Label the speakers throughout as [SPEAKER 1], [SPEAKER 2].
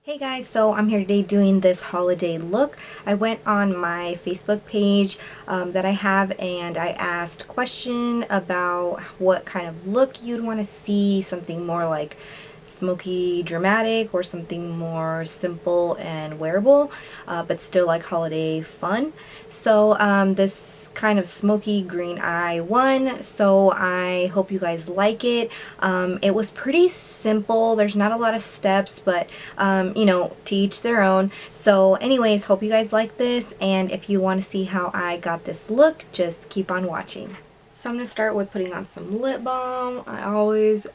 [SPEAKER 1] Hey guys, so I'm here today doing this holiday look. I went on my Facebook page that I have and I asked a question about what kind of look you'd want to see, something more like smoky dramatic or something more simple and wearable, but still like holiday fun. So this kind of smoky green eye won, so I hope you guys like it. It was pretty simple. There's not a lot of steps, but you know, to each their own. So anyways, hope you guys like this, and if you want to see how I got this look, just keep on watching. So I'm going to start with putting on some lip balm. I always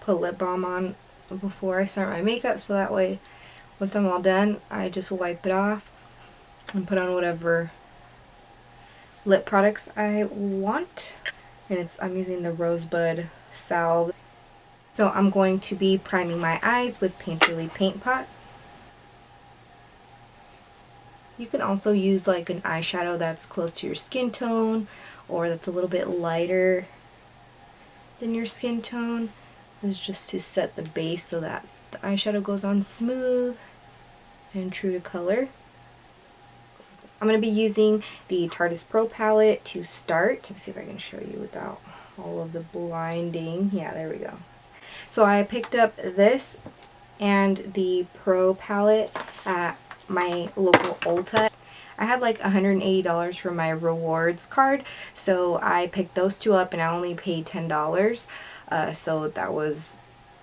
[SPEAKER 1] put lip balm on before I start my makeup, so that way once I'm all done I just wipe it off and put on whatever lip products I want. And I'm using the Rosebud Salve. So I'm going to be priming my eyes with Painterly Paint Pot. You can also use like an eyeshadow that's close to your skin tone or that's a little bit lighter than your skin tone. This is just to set the base so that the eyeshadow goes on smooth and true to color. I'm going to be using the Tarteist Pro palette to start. Let's see if I can show you without all of the blinding. Yeah, there we go. So I picked up this and the Pro palette at my local Ulta. I had like $180 for my rewards card, so I picked those two up and I only paid $10. So that was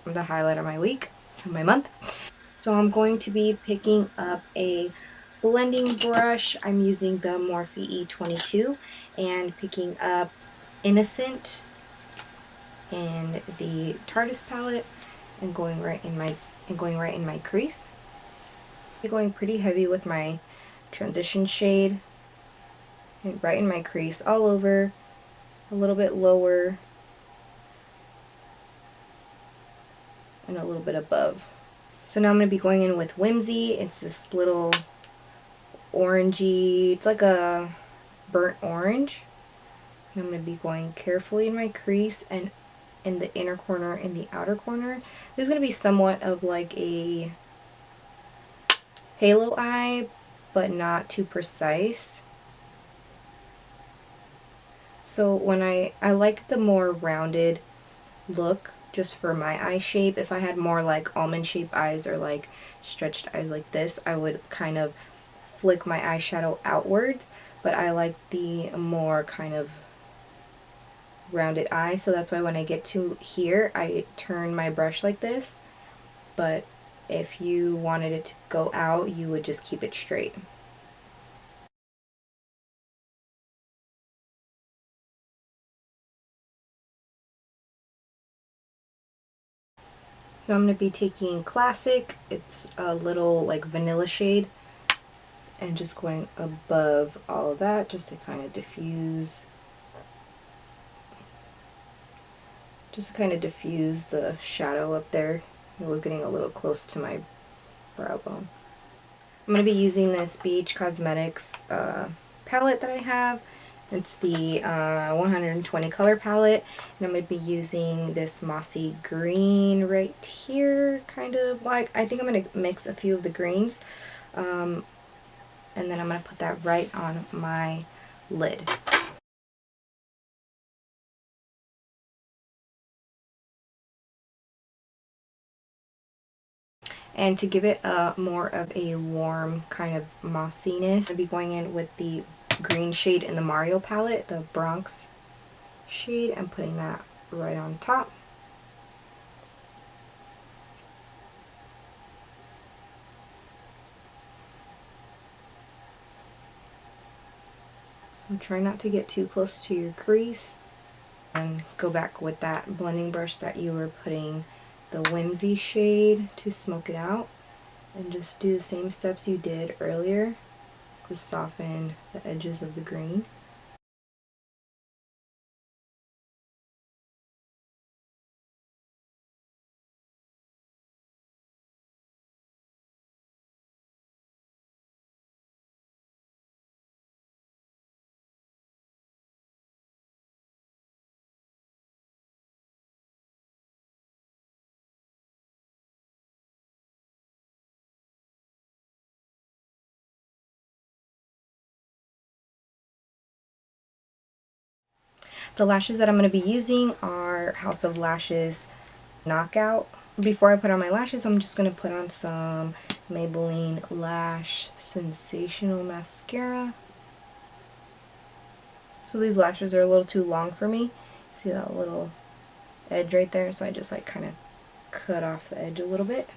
[SPEAKER 1] the highlight of my week, of my month. So I'm going to be picking up a blending brush. I'm using the Morphe E22 and picking up Innocent and the Tarteist palette and going right in my crease. I'm going pretty heavy with my transition shade and right in my crease, all over, a little bit lower, and a little bit above. So now I'm going to be going in with Whimsy. It's this little orangey, it's like a burnt orange. And I'm going to be going carefully in my crease and in the inner corner and the outer corner. This is going to be somewhat of like a halo eye, but not too precise. So when I like the more rounded look just for my eye shape. If I had more like almond shaped eyes or like stretched eyes like this, I would kind of flick my eyeshadow outwards, but I like the more kind of rounded eye, so that's why when I get to here I turn my brush like this, but if you wanted it to go out you would just keep it straight. So I'm going to be taking Classic, it's a little like vanilla shade, and just going above all of that just to kind of diffuse the shadow up there. It was getting a little close to my brow bone. I'm going to be using this Beach Cosmetics palette that I have. It's the 120 color palette, and I'm going to be using this mossy green right here, kind of like, I think I'm going to mix a few of the greens, and then I'm going to put that right on my lid. And to give it more of a warm kind of mossiness, I'll be going in with the green shade in the Mario palette, the Bronx shade, and putting that right on top. So try not to get too close to your crease, and go back with that blending brush that you were putting the Whimsy shade to smoke it out, and just do the same steps you did earlier. Just soften the edges of the green. The lashes that I'm going to be using are House of Lashes Knockout. Before I put on my lashes, I'm just going to put on some Maybelline Lash Sensational Mascara. So these lashes are a little too long for me. See that little edge right there? So I just like kind of cut off the edge a little bit.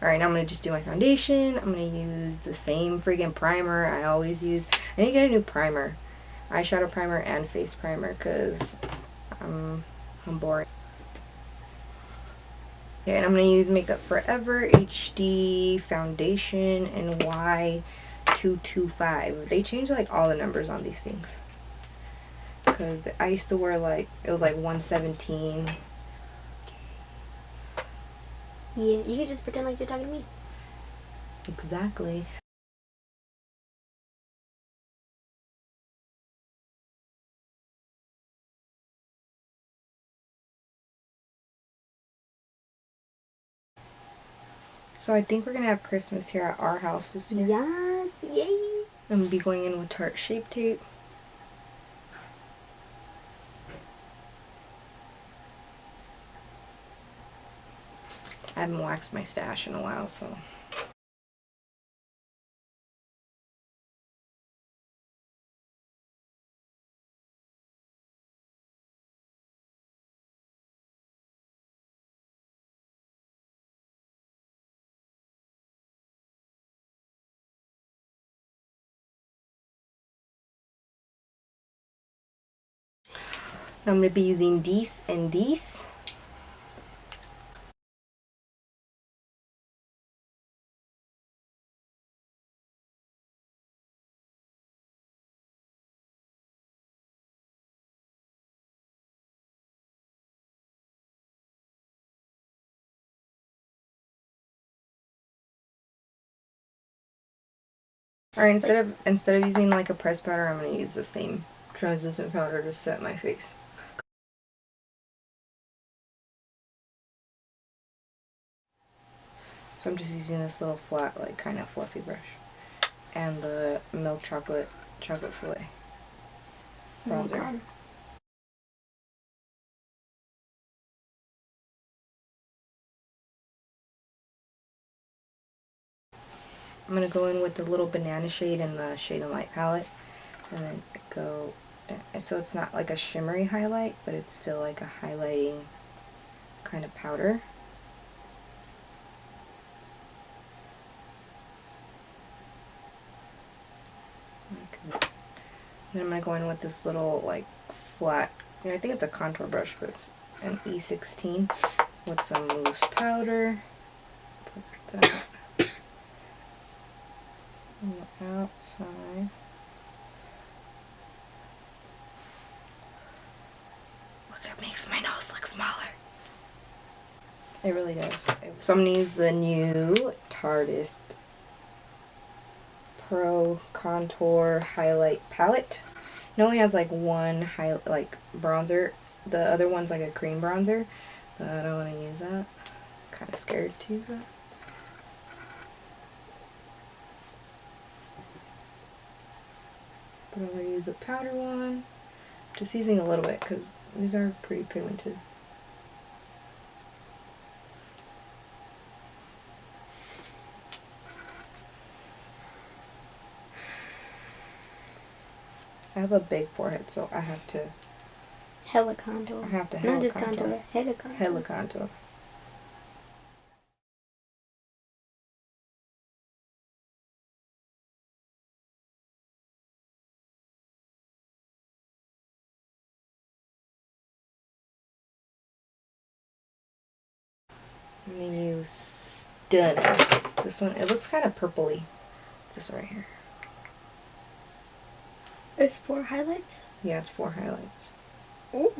[SPEAKER 1] Alright, now I'm going to just do my foundation. I'm going to use the same freaking primer I always use. I need to get a new primer. Eyeshadow primer and face primer because I'm boring. Okay, and I'm going to use Makeup Forever HD Foundation in Y225. They changed like all the numbers on these things. Because I used to wear like, it was like 117.
[SPEAKER 2] Yeah, you can just pretend like you're talking to me.
[SPEAKER 1] Exactly. So I think we're going to have Christmas here at our house this year.
[SPEAKER 2] Yes, yay!
[SPEAKER 1] I'm going to be going in with Tarte Shape Tape. I haven't waxed my stash in a while, so... I'm going to be using DEETZ and DEETZ. Alright, instead of using like a pressed powder, I'm going to use the same translucent powder to set my face. So I'm just using this little flat, like kind of fluffy brush. And the Milk Chocolate Soleil Bronzer. I'm going to go in with the little banana shade in the Shade and Light palette. And then go, so it's not like a shimmery highlight, but it's still like a highlighting kind of powder. Then I'm going to go in with this little like flat, I think it's a contour brush, but it's an E16 with some loose powder. Put that on the outside. Look at makes my nose look smaller. It really does. So I'm going to use the new Tarteist Pro Contour Highlight Palette. It only has like one bronzer. The other one's like a cream bronzer, but I don't want to use that. I'm kind of scared to use that. But I'm going to use a powder one. Just using a little bit because these are pretty pigmented. I have a big forehead, so I have to...
[SPEAKER 2] Hella contour.
[SPEAKER 1] I have to
[SPEAKER 2] Not just contour. Hella contour.
[SPEAKER 1] Hella contour. I'm going to use Stunning. This one, it looks kind of purpley. This one right here.
[SPEAKER 2] It's 4 highlights?
[SPEAKER 1] Yeah, it's 4 highlights.
[SPEAKER 2] Ooh.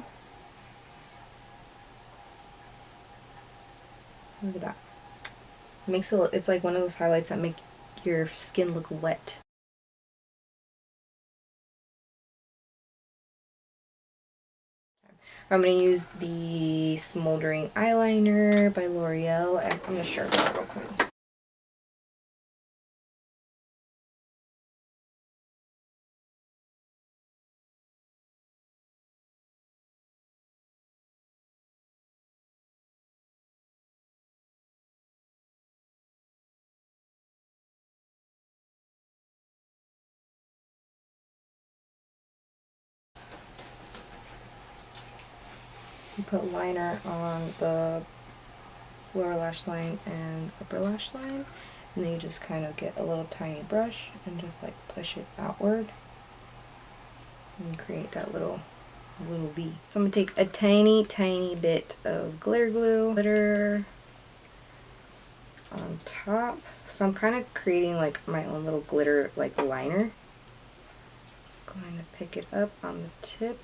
[SPEAKER 1] Look at that. It makes it, it's like one of those highlights that make your skin look wet. I'm going to use the Smoldering Eyeliner by L'Oreal. I'm going to show it real quick. You put liner on the lower lash line and upper lash line, and then you just kind of get a little tiny brush and just like push it outward and create that little V. So I'm going to take a tiny bit of glitter glue, glitter on top. So I'm kind of creating like my own little glitter like liner. Going to pick it up on the tip.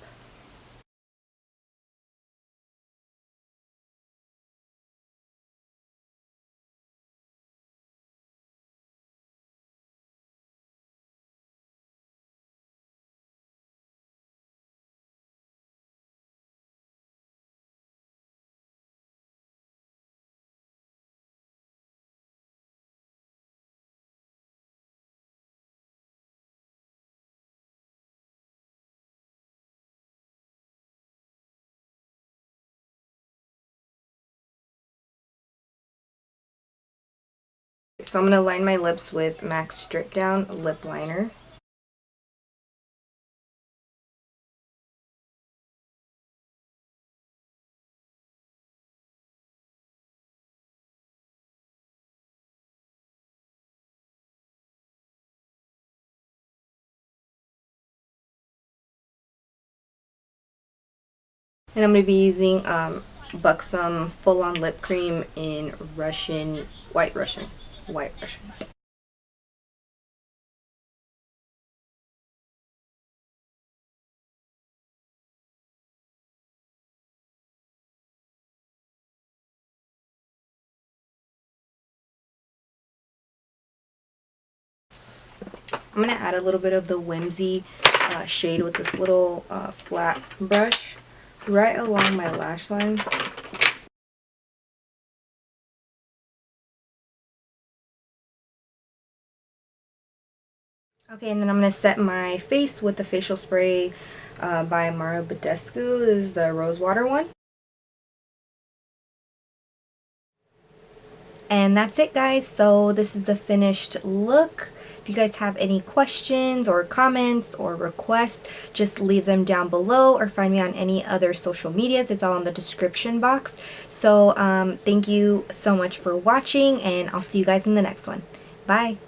[SPEAKER 1] So I'm going to line my lips with MAC Strip Down Lip Liner. And I'm going to be using Buxom Full On Lip Cream in White Russian. I'm going to add a little bit of the Whimsy shade with this little flat brush right along my lash line. Okay, and then I'm going to set my face with the facial spray by Badescu. This is the rose water one. And that's it, guys. So this is the finished look. If you guys have any questions or comments or requests, just leave them down below or find me on any other social medias. It's all in the description box. So thank you so much for watching, and I'll see you guys in the next one. Bye.